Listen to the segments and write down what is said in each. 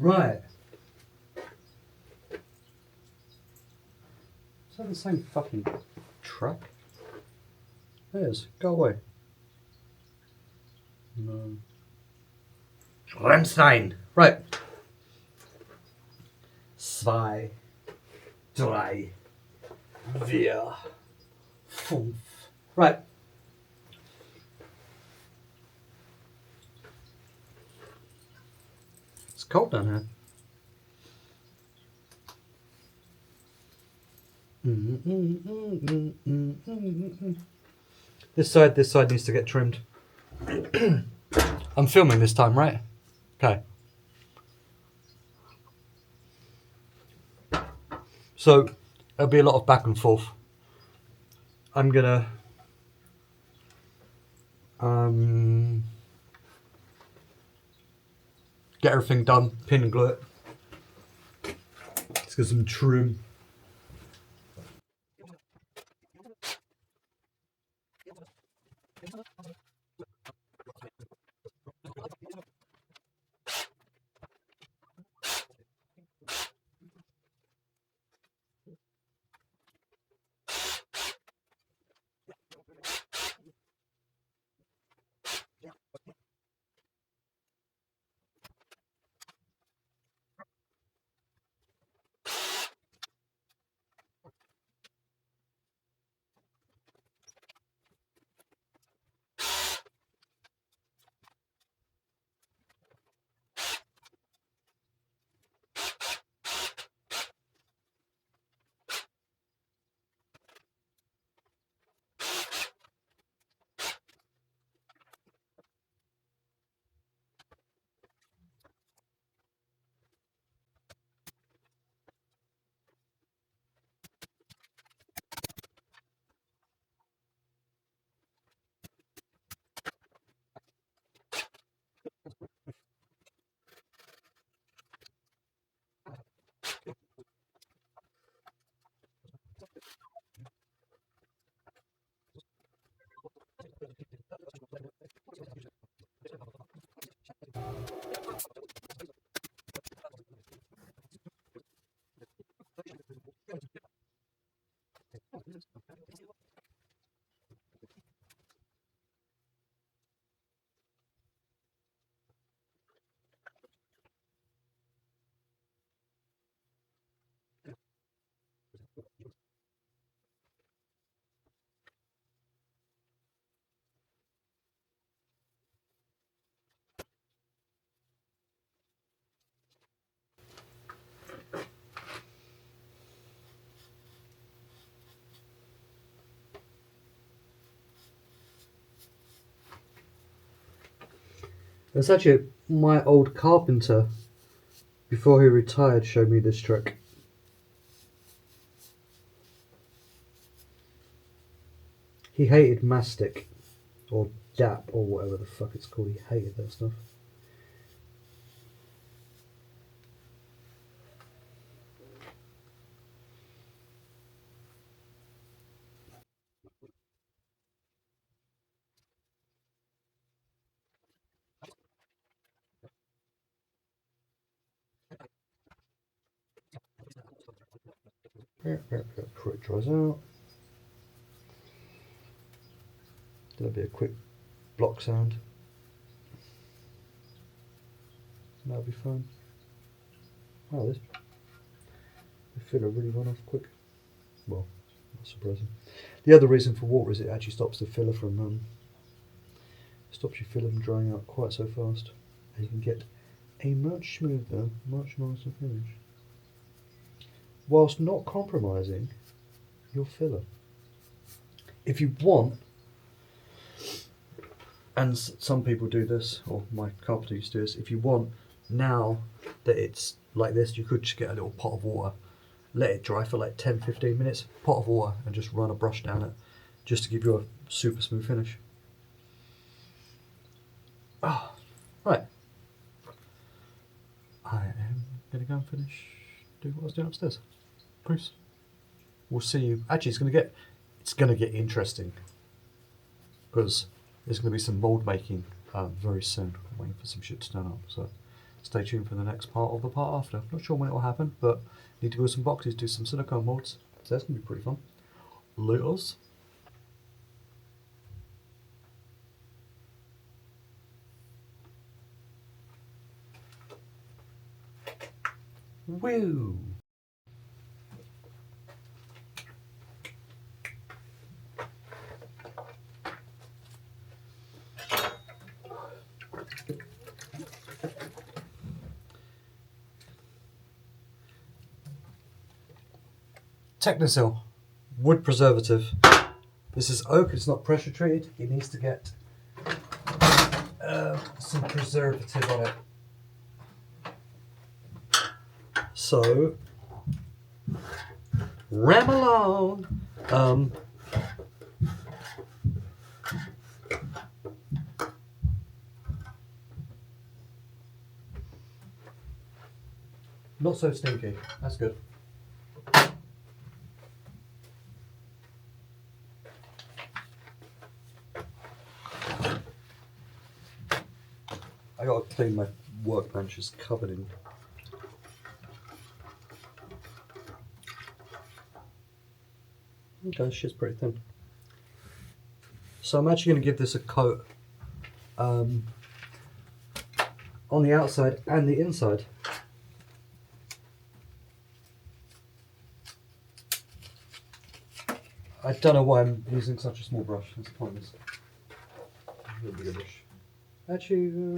Right. Is that the same fucking truck? It is. Go away. No. Rammstein. Right. 2, 3, 4, 5. Right. It's cold down here. This side needs to get trimmed. I'm filming this time, right? Okay. So there'll be a lot of back and forth. I'm gonna get everything done, pin and glue it. Let's get some trim. That's actually my old carpenter, before he retired, showed me this trick. He hated mastic, or dap, or whatever the fuck it's called. He hated that stuff. Before it dries out. There'll be a quick block sound. That'll be fine. Oh, this filler really went off quick. Well, not surprising. The other reason for water is it actually stops the filler from stops your filler from drying out quite so fast, and you can get a much smoother, much nicer finish, whilst not compromising your filler. If you want, and some people do this, or my carpenter used to do this, if you want, now that it's like this, you could just get a little pot of water, let it dry for like 10-15 minutes, pot of water, and just run a brush down it, just to give you a super smooth finish. Ah, right. I am going to go and finish doing what I was doing upstairs. Peace. We'll see you. Actually, it's going to get interesting, because there's going to be some mould making very soon. I'm waiting for some shit to turn up. So stay tuned for the next part of the part after. Not sure when it will happen, but need to build some boxes, do some silicone molds. So that's going to be pretty fun. Laters. Woo! Techniseal Wood Preservative. This is oak, it's not pressure treated. It needs to get some preservative on it. So, ram along. Not so stinky, that's good. I gotta clean my workbench, it's covered in. Okay, shit's pretty thin. So I'm actually going to give this a coat on the outside and the inside. I don't know why I'm using such a small brush, that's pointless. A little bigger brush. Actually,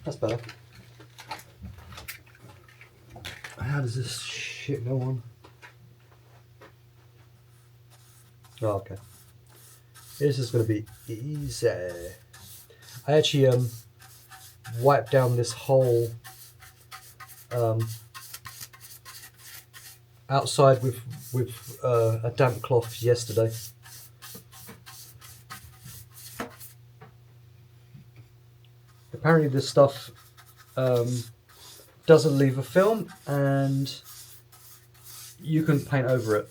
that's better. How does this shit go on? Oh, okay. This is going to be easy. I actually wiped down this whole outside with a damp cloth yesterday. Apparently this stuff doesn't leave a film and you can paint over it.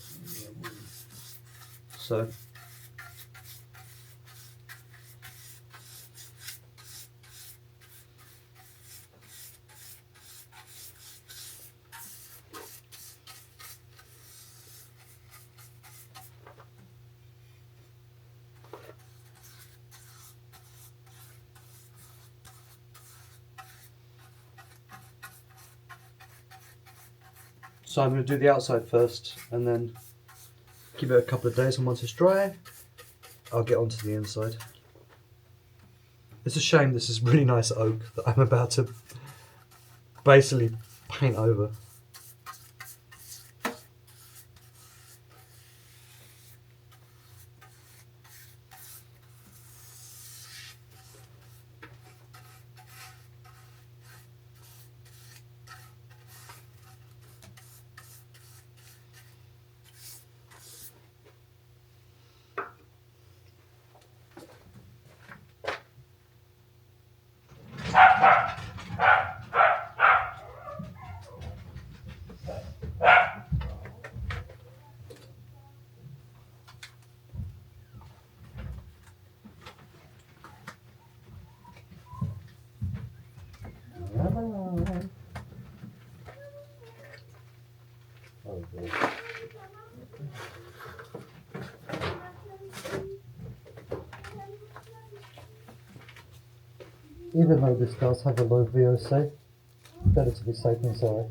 So I'm going to do the outside first and then give it a couple of days, and once it's dry I'll get onto the inside. It's a shame this is really nice oak that I'm about to basically paint over. Oh, boy. Even though this does have a low VOC, better to be safe than sorry.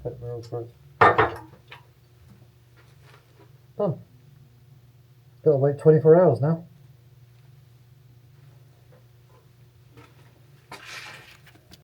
Pet mirrors first. Done. Gotta wait 24 hours now.